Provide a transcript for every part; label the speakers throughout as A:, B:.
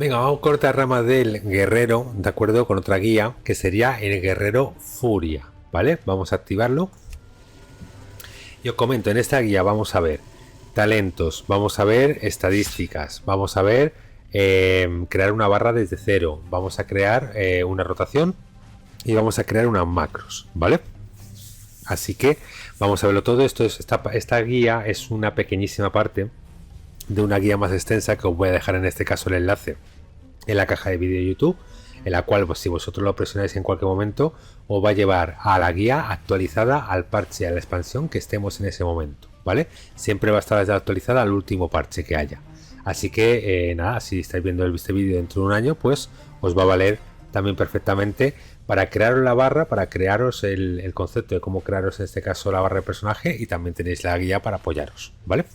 A: Venga, vamos a cortar rama del guerrero, de acuerdo, con otra guía, que sería el guerrero furia, ¿vale? Vamos a activarlo. Y os comento, en esta guía vamos a ver talentos, vamos a ver estadísticas, vamos a ver crear una barra desde cero, vamos a crear una rotación y vamos a crear unas macros, ¿vale? Así que vamos a verlo todo. Esta guía es una pequeñísima parte de una guía más extensa que os voy a dejar en este caso el enlace en la caja de vídeo de YouTube, en la cual pues, si vosotros lo presionáis en cualquier momento os va a llevar a la guía actualizada al parche, a la expansión que estemos en ese momento, ¿vale? Siempre va a estar actualizada al último parche que haya. Así que nada, si estáis viendo este vídeo dentro de un año, pues os va a valer también perfectamente para crearos la barra, para crearos el concepto de cómo crearos en este caso la barra de personaje, y también tenéis la guía para apoyaros, ¿vale?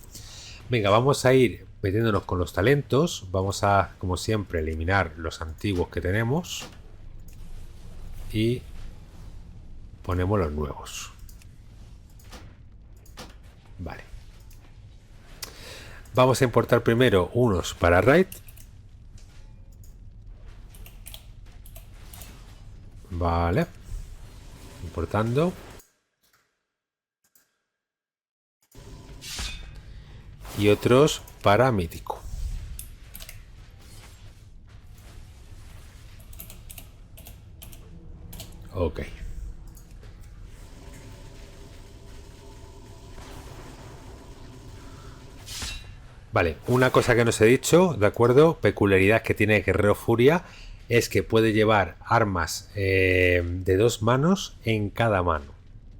A: Venga, vamos a ir metiéndonos con los talentos. Vamos a, como siempre, eliminar los antiguos que tenemos y ponemos los nuevos. Vale. Vamos a importar primero unos para Raid. Vale. Importando. Y otros para mítico. Ok. Vale, una cosa que no os he dicho, ¿de acuerdo? Peculiaridad que tiene Guerrero Furia es que puede llevar armas de dos manos en cada mano.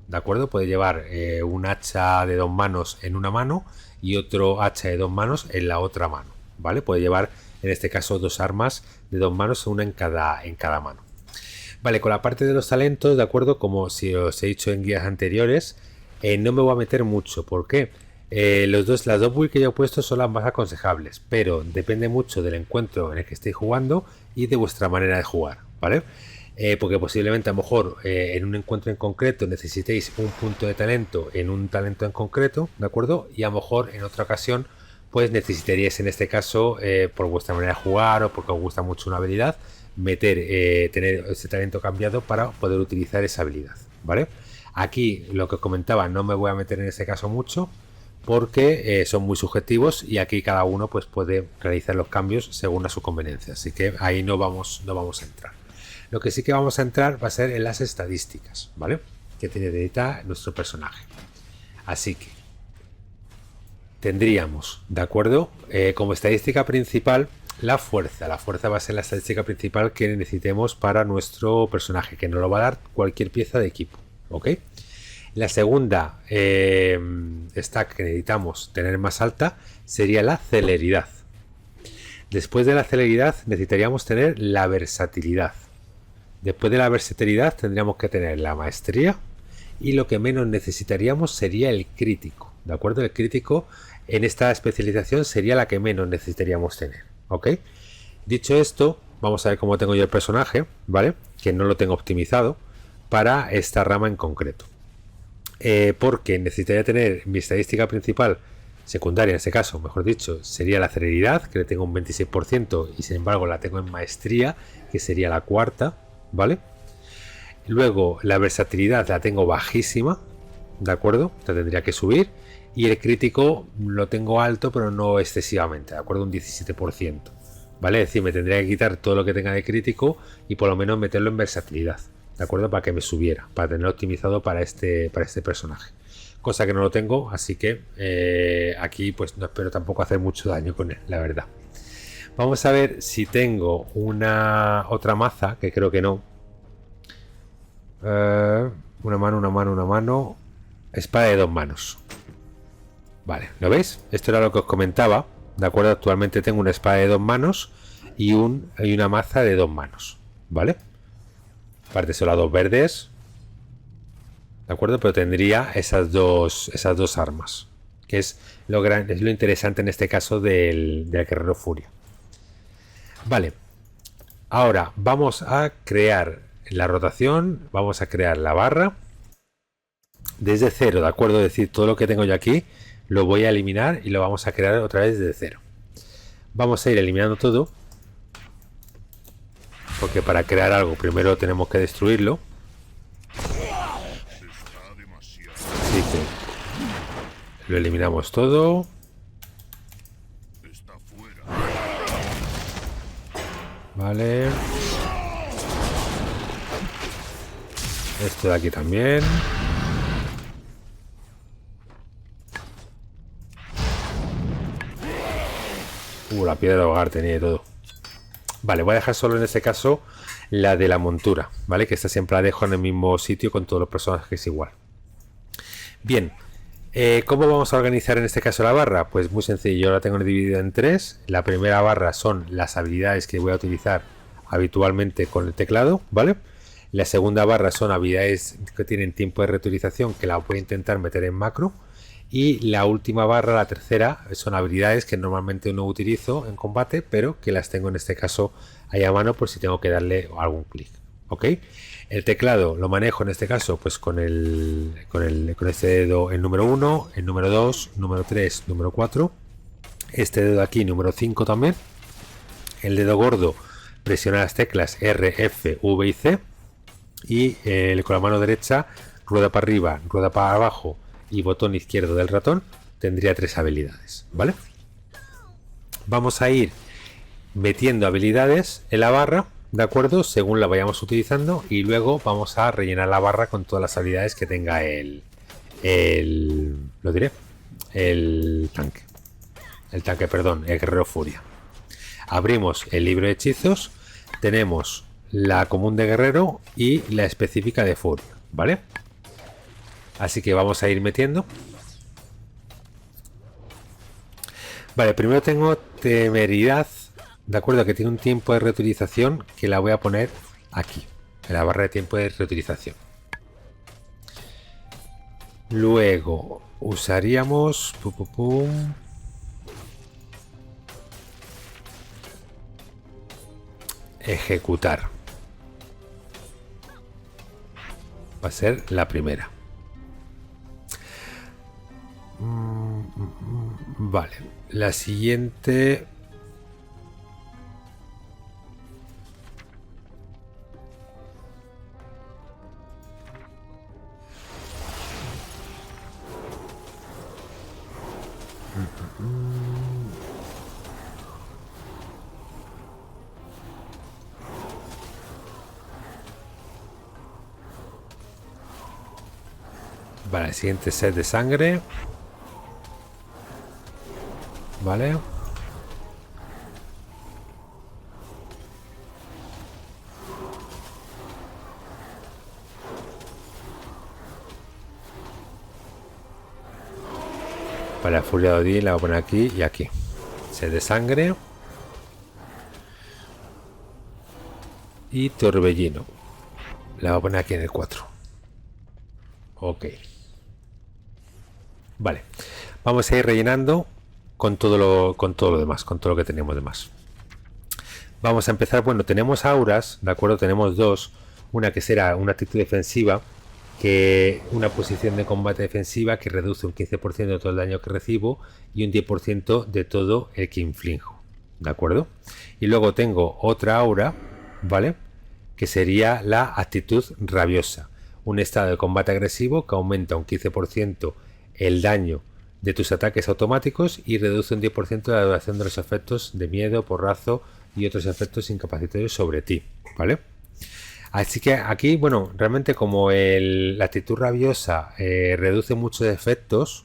A: ¿De acuerdo? Puede llevar un hacha de dos manos en una mano y otro hacha de dos manos en la otra mano, ¿vale? Puede llevar, en este caso, dos armas de dos manos, una en cada mano. Vale, con la parte de los talentos, ¿de acuerdo? Como si os he dicho en guías anteriores, no me voy a meter mucho. ¿Por qué? Las dos builds que yo he puesto son las más aconsejables, pero depende mucho del encuentro en el que estéis jugando y de vuestra manera de jugar, ¿vale? Porque posiblemente a lo mejor en un encuentro en concreto necesitéis un punto de talento en un talento en concreto, ¿de acuerdo? Y a lo mejor en otra ocasión pues necesitaríais, en este caso, por vuestra manera de jugar o porque os gusta mucho una habilidad, tener ese talento cambiado para poder utilizar esa habilidad, ¿vale? Aquí lo que os comentaba, no me voy a meter en este caso mucho porque son muy subjetivos y aquí cada uno pues puede realizar los cambios según a su conveniencia, así que ahí no vamos a entrar. Lo que sí que vamos a entrar va a ser en las estadísticas, ¿vale? Que tiene dedicada nuestro personaje. Así que tendríamos, ¿de acuerdo? Como estadística principal, la fuerza. La fuerza va a ser la estadística principal que necesitemos para nuestro personaje, que nos lo va a dar cualquier pieza de equipo, ¿ok? La segunda stack que necesitamos tener más alta sería la celeridad. Después de la celeridad necesitaríamos tener la versatilidad. Después de la versatilidad tendríamos que tener la maestría y lo que menos necesitaríamos sería el crítico, ¿de acuerdo? El crítico en esta especialización sería la que menos necesitaríamos tener, ¿ok? Dicho esto, vamos a ver cómo tengo yo el personaje, ¿vale? Que no lo tengo optimizado para esta rama en concreto. Porque necesitaría tener mi estadística principal, secundaria en este caso, mejor dicho, sería la celeridad, que le tengo un 26% y sin embargo la tengo en maestría, que sería la cuarta, ¿vale? Luego la versatilidad la tengo bajísima, ¿de acuerdo? La tendría que subir. Y el crítico lo tengo alto, pero no excesivamente, ¿de acuerdo? Un 17%, ¿vale? Es decir, me tendría que quitar todo lo que tenga de crítico y por lo menos meterlo en versatilidad, ¿de acuerdo? Para que me subiera, para tenerlo optimizado para este personaje. Cosa que no lo tengo, así que aquí pues no espero tampoco hacer mucho daño con él, la verdad. Vamos a ver si tengo otra maza, que creo que no. Una mano. Espada de dos manos. Vale, ¿lo veis? Esto era lo que os comentaba, ¿de acuerdo? Actualmente tengo una espada de dos manos y una maza de dos manos, ¿vale? Aparte son las dos verdes, ¿de acuerdo? Pero tendría esas dos armas, que es lo interesante en este caso del Guerrero Furia. Vale, ahora vamos a crear la rotación, vamos a crear la barra desde cero, ¿de acuerdo? Es decir, todo lo que tengo yo aquí lo voy a eliminar y lo vamos a crear otra vez desde cero. Vamos a ir eliminando todo porque para crear algo primero tenemos que destruirlo. Así que lo eliminamos todo. Vale. Esto de aquí también. La piedra de hogar tenía y todo. Vale, voy a dejar solo en este caso la de la montura, ¿vale? Que esta siempre la dejo en el mismo sitio con todos los personajes igual. Bien, ¿cómo vamos a organizar en este caso la barra? Pues muy sencillo, yo la tengo dividida en tres. La primera barra son las habilidades que voy a utilizar habitualmente con el teclado, ¿vale? La segunda barra son habilidades que tienen tiempo de reutilización, que la voy a intentar meter en macro. Y la última barra, la tercera, son habilidades que normalmente no utilizo en combate, pero que las tengo en este caso ahí a mano por si tengo que darle algún clic. ¿Ok? El teclado lo manejo en este caso pues con este dedo el número 1, el número 2, número 3, número 4. Este dedo aquí, número 5 también. El dedo gordo presiona las teclas R, F, V y C. Y con la mano derecha, rueda para arriba, rueda para abajo y botón izquierdo del ratón, tendría tres habilidades, ¿vale? Vamos a ir metiendo habilidades en la barra, ¿de acuerdo? Según la vayamos utilizando, y luego vamos a rellenar la barra con todas las habilidades que tenga el guerrero furia. Abrimos el libro de hechizos, tenemos la común de guerrero y la específica de furia, ¿vale? Así que vamos a ir metiendo. Vale, primero tengo temeridad, de acuerdo, que tiene un tiempo de reutilización que la voy a poner aquí, en la barra de tiempo de reutilización. Luego usaríamos ejecutar. Va a ser la primera. Vale, la siguiente. Vale, el siguiente set de sangre. Vale. Vale, la furia de Odín la voy a poner aquí y aquí. Set de sangre. Y torbellino. La voy a poner aquí en el 4. Ok. Vale. Vamos a ir rellenando con todo lo demás, con todo lo que tenemos de más. Vamos a empezar. Bueno, tenemos auras, ¿de acuerdo? Tenemos dos. Una que será una actitud defensiva, que una posición de combate defensiva que reduce un 15% de todo el daño que recibo y un 10% de todo el que inflijo, ¿de acuerdo? Y luego tengo otra aura, ¿vale? Que sería la actitud rabiosa, un estado de combate agresivo que aumenta un 15% el daño de tus ataques automáticos y reduce un 10% de la duración de los efectos de miedo, porrazo y otros efectos incapacitorios sobre ti, ¿vale? Así que aquí, bueno, realmente como la actitud rabiosa reduce muchos efectos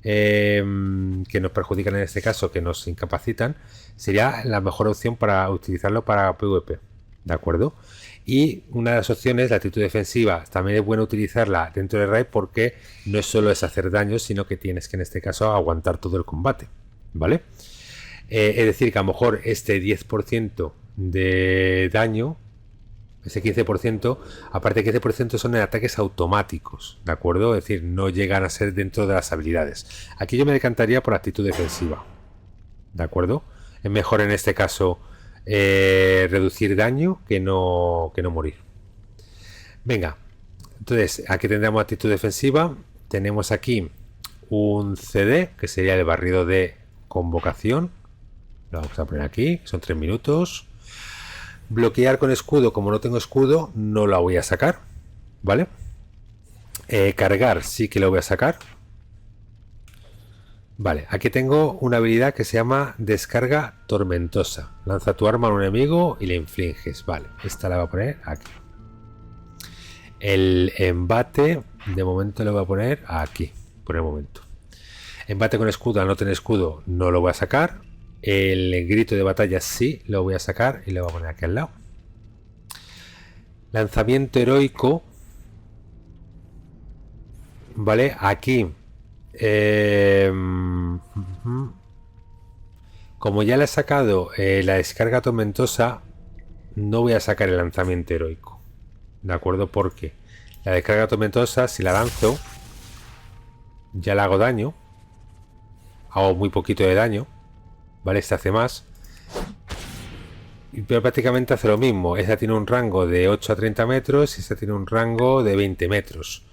A: que nos perjudican en este caso, que nos incapacitan, sería la mejor opción para utilizarlo para PvP, ¿de acuerdo? Y una de las opciones, la actitud defensiva, también es bueno utilizarla dentro de raid porque no es solo es hacer daño, sino que tienes que en este caso aguantar todo el combate, ¿vale? Es decir, que a lo mejor este 10% de daño, ese 15%, aparte de 15% son ataques automáticos, ¿de acuerdo? Es decir, no llegan a ser dentro de las habilidades. Aquí yo me decantaría por actitud defensiva, ¿de acuerdo? Es mejor en este caso reducir daño que no morir. Venga, entonces aquí tendremos actitud defensiva. Tenemos aquí un CD que sería el barrido de convocación. Lo vamos a poner aquí, son 3 minutos. Bloquear con escudo, como no tengo escudo, no la voy a sacar, ¿vale? Cargar sí que lo voy a sacar. Vale, aquí tengo una habilidad que se llama descarga tormentosa. Lanza tu arma a un enemigo y le infliges. Vale, esta la voy a poner aquí. El embate, de momento lo voy a poner aquí, por el momento. Embate con escudo, al no tener escudo, no lo voy a sacar. El grito de batalla sí lo voy a sacar y lo voy a poner aquí al lado. Lanzamiento heroico. Vale, aquí. Como ya le he sacado la descarga tormentosa, no voy a sacar el lanzamiento heroico. ¿De acuerdo? Porque la descarga tormentosa, si la lanzo, ya le hago daño. Hago muy poquito de daño. ¿Vale? Esta hace más. Pero prácticamente hace lo mismo. Esta tiene un rango de 8 a 30 metros y esta tiene un rango de 20 metros.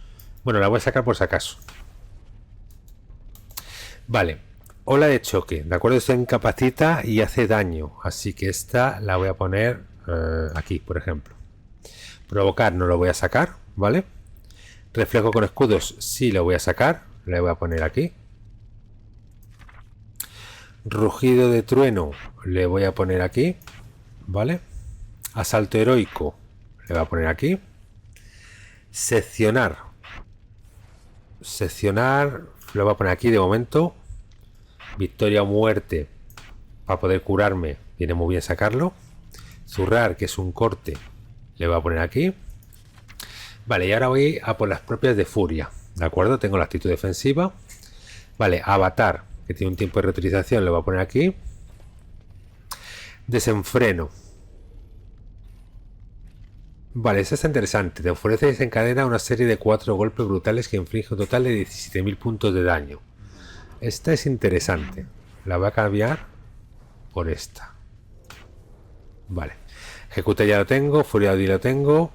A: Bueno, la voy a sacar por si acaso. Vale. Ola de choque. ¿De acuerdo? Esto incapacita y hace daño. Así que esta la voy a poner aquí, por ejemplo. Provocar no lo voy a sacar, ¿vale? Reflejo con escudos sí lo voy a sacar. Le voy a poner aquí. Rugido de trueno le voy a poner aquí, ¿vale? Asalto heroico le voy a poner aquí. Seccionar lo voy a poner aquí de momento. Victoria o muerte, para poder curarme viene muy bien sacarlo. Zurrar, que es un corte, le voy a poner aquí. Vale, y ahora voy a por las propias de furia, ¿de acuerdo? Tengo la actitud defensiva. Vale, avatar, que tiene un tiempo de reutilización, lo voy a poner aquí. Desenfreno. Vale, eso está interesante. Te ofrece y desencadena una serie de 4 golpes brutales que inflige un total de 17.000 puntos de daño. Esta es interesante. La voy a cambiar por esta. Vale. Ejecuta ya lo tengo. Furia de lo tengo.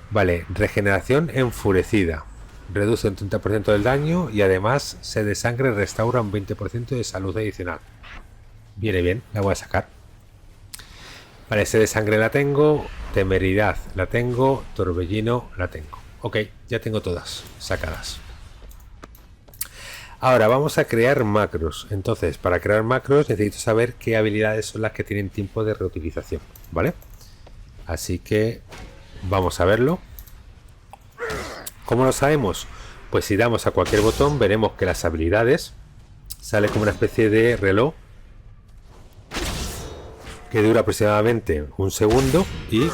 A: Vale. Regeneración enfurecida. Reduce un 30% del daño y además se de sangre restaura un 20% de salud adicional. Viene bien, la voy a sacar. Vale, sed de sangre la tengo. Temeridad la tengo. Torbellino la tengo. Ok, ya tengo todas sacadas. Ahora vamos a crear macros. Entonces, para crear macros necesito saber qué habilidades son las que tienen tiempo de reutilización, ¿vale? Así que vamos a verlo. ¿Cómo lo sabemos? Pues si damos a cualquier botón veremos que las habilidades sale como una especie de reloj que dura aproximadamente un segundo y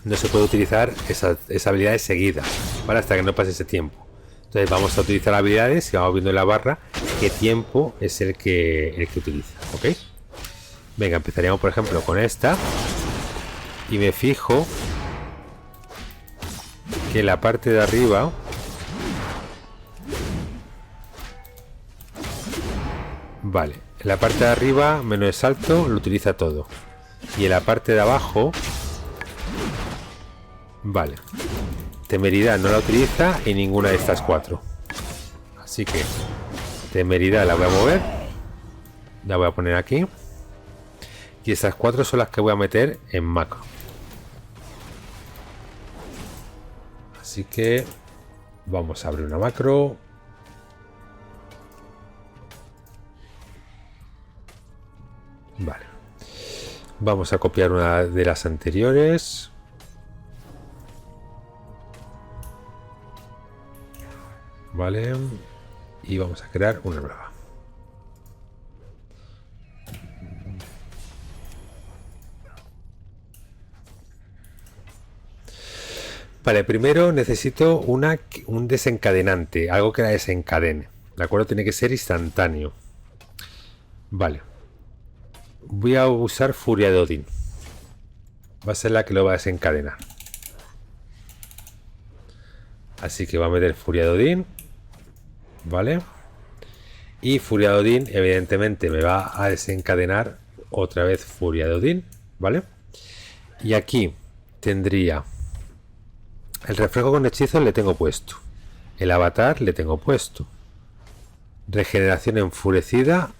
A: no se puede utilizar esa habilidad seguida, ¿vale? Hasta que no pase ese tiempo. Entonces vamos a utilizar habilidades y vamos viendo en la barra qué tiempo es el que utiliza, ¿ok? Venga, empezaríamos por ejemplo con esta y me fijo que en la parte de arriba vale, en la parte de arriba menos el salto lo utiliza todo y en la parte de abajo vale, temeridad no la utiliza y ninguna de estas 4, así que temeridad la voy a mover, la voy a poner aquí y estas 4 son las que voy a meter en macro. Así que vamos a abrir una macro. Vale. Vamos a copiar una de las anteriores. Vale. Y vamos a crear una nueva. Vale, primero necesito un desencadenante, algo que la desencadene. ¿De acuerdo? Tiene que ser instantáneo. Vale. Voy a usar Furia de Odín. Va a ser la que lo va a desencadenar. Así que va a meter Furia de Odín. Vale. Y Furia de Odín, evidentemente, me va a desencadenar otra vez Furia de Odín. Vale. Y aquí tendría... El reflejo con hechizos le tengo puesto. El avatar le tengo puesto. Regeneración enfurecida.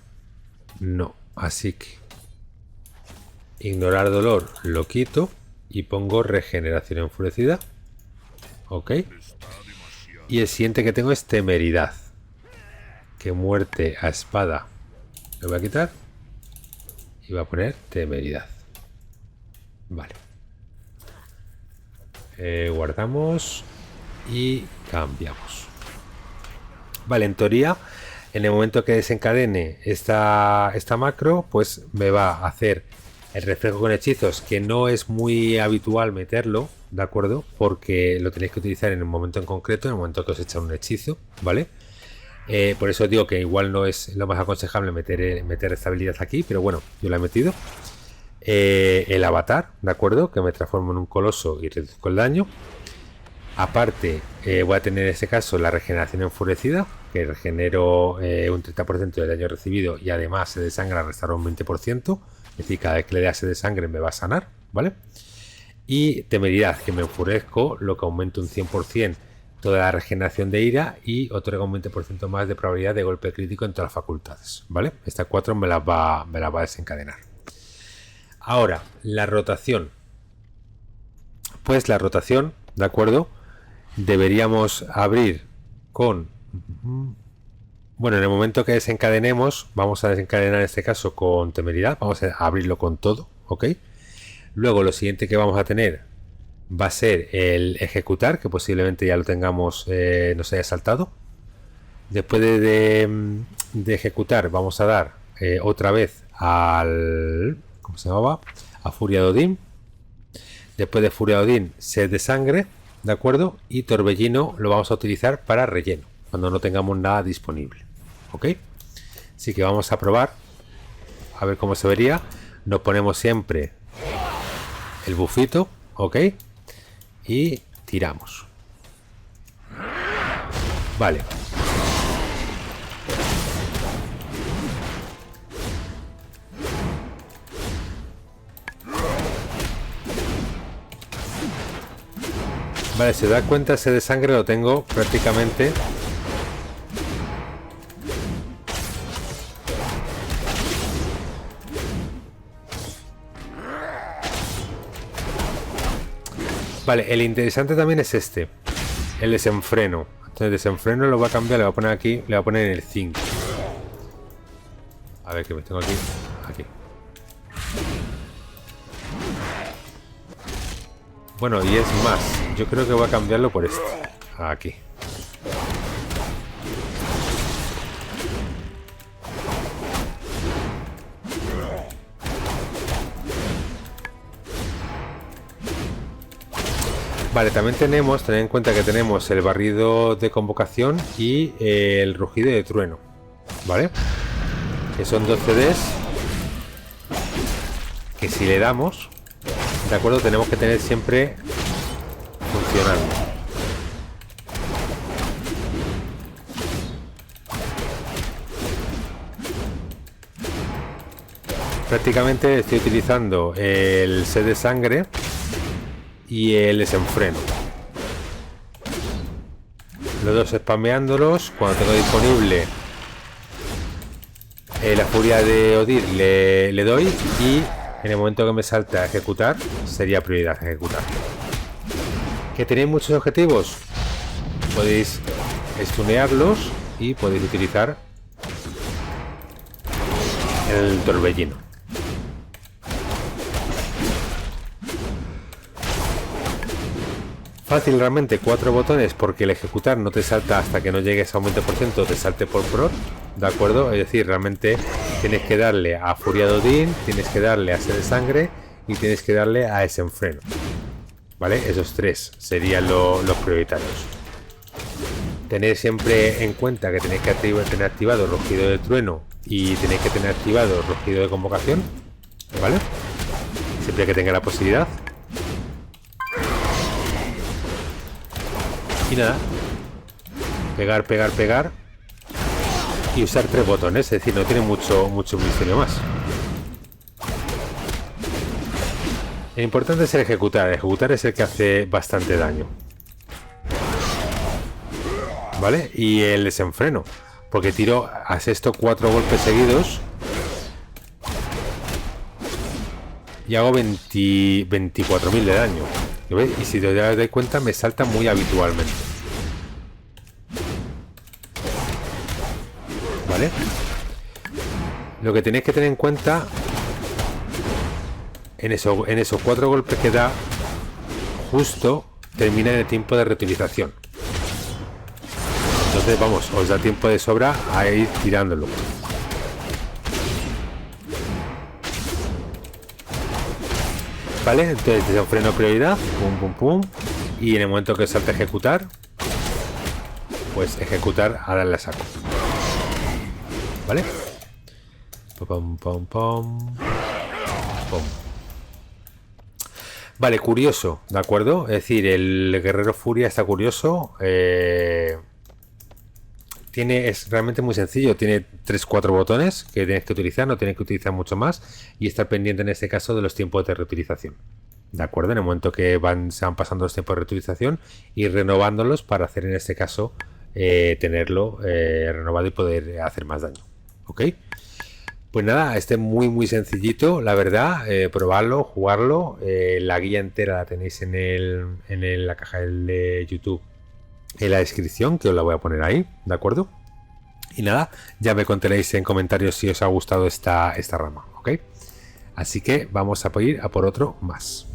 A: No. Así que... Ignorar dolor lo quito y pongo regeneración enfurecida. Ok. Y el siguiente que tengo es temeridad. Que muerte a espada lo voy a quitar. Y voy a poner temeridad. Vale. Guardamos y cambiamos. Vale, en teoría, en el momento que desencadene esta macro, pues me va a hacer el reflejo con hechizos, que no es muy habitual meterlo, ¿de acuerdo? Porque lo tenéis que utilizar en un momento en concreto, en el momento que os echan un hechizo, ¿vale? Por eso digo que igual no es lo más aconsejable meter esta habilidad aquí, pero bueno, yo la he metido. El avatar, ¿de acuerdo? Que me transformo en un coloso y reduzco el daño. Aparte, voy a tener en este caso la regeneración enfurecida, que regenero un 30% del daño recibido y además se desangra restaurar un 20%. Es decir, cada vez que le dé sed de sangre me va a sanar, ¿vale? Y temeridad, que me enfurezco, lo que aumenta un 100% toda la regeneración de ira y otorga un 20% más de probabilidad de golpe crítico en todas las facultades, ¿vale? Estas 4 me las va a desencadenar. Ahora, la rotación. Pues la rotación, ¿de acuerdo? Deberíamos abrir con... Bueno, en el momento que desencadenemos, vamos a desencadenar en este caso con temeridad. Vamos a abrirlo con todo, ¿ok? Luego lo siguiente que vamos a tener va a ser el ejecutar, que posiblemente ya lo tengamos, nos haya saltado. Después de ejecutar, vamos a dar otra vez al... ¿Cómo se llamaba? A Furia de Odín. Después de Furia de Odín, sed de sangre, ¿de acuerdo? Y torbellino lo vamos a utilizar para relleno, cuando no tengamos nada disponible, ¿ok? Así que vamos a probar, a ver cómo se vería. Nos ponemos siempre el bufito, ¿ok? Y tiramos. Vale. Vale, si os das cuenta, ese de sangre lo tengo prácticamente. Vale, el interesante también es este, el desenfreno. Entonces, el desenfreno lo va a cambiar, le voy a poner aquí, le voy a poner en el 5. A ver, que me tengo aquí. Aquí. Bueno, y es más, yo creo que voy a cambiarlo por este. Aquí. Vale, también tened en cuenta que tenemos el barrido de convocación y el rugido de trueno, ¿vale? Que son 2 CDs que si le damos, de acuerdo, tenemos que tener siempre funcionando. Prácticamente estoy utilizando el sed de sangre y el desenfreno, los dos spameándolos. Cuando tengo disponible la furia de Odín le doy, y en el momento que me salte a ejecutar sería prioridad ejecutar. ¿Que tenéis muchos objetivos? Podéis stunearlos y podéis utilizar el torbellino. Fácil realmente, 4 botones, porque el ejecutar no te salta hasta que no llegues a un 20%, te salte por prot, ¿de acuerdo? Es decir, realmente tienes que darle a Furia de Odín, tienes que darle a Sed de Sangre y tienes que darle a Desenfreno, ¿vale? Esos 3 serían los prioritarios. Tened siempre en cuenta que tenéis que tener activado el Rugido de Trueno y tenéis que tener activado el Rugido de Convocación, ¿vale? Siempre que tenga la posibilidad. Y nada, pegar, pegar, pegar y usar 3 botones, es decir, no tiene mucho misterio más. Lo importante es el ejecutar es el que hace bastante daño, ¿vale? Y el desenfreno, porque tiro a esto 4 golpes seguidos y hago 24.000 de daño. ¿Veis? Y si te das cuenta me salta muy habitualmente. ¿Vale? Lo que tenéis que tener en cuenta en esos 4 golpes que da, justo termina el tiempo de reutilización. Entonces vamos, os da tiempo de sobra a ir tirándolo. Vale, entonces desenfreno prioridad, pum pum pum, y en el momento que salte a ejecutar, pues ejecutar a darle a saco. ¿Vale? Pum pum pum pum. Vale, curioso, ¿de acuerdo? Es decir, el Guerrero Furia está curioso. Es realmente muy sencillo. Tiene 3-4 botones que tienes que utilizar, no tienes que utilizar mucho más. Y estar pendiente en este caso de los tiempos de reutilización. ¿De acuerdo? En el momento que se van pasando los tiempos de reutilización y renovándolos para hacer en este caso tenerlo renovado y poder hacer más daño. ¿Ok? Pues nada, este es muy sencillito, la verdad. Probarlo, jugarlo. La guía entera la tenéis en la caja de YouTube, en la descripción, que os la voy a poner ahí, ¿de acuerdo? Y nada, ya me contaréis en comentarios si os ha gustado esta rama, ¿ok? Así que vamos a ir a por otro más.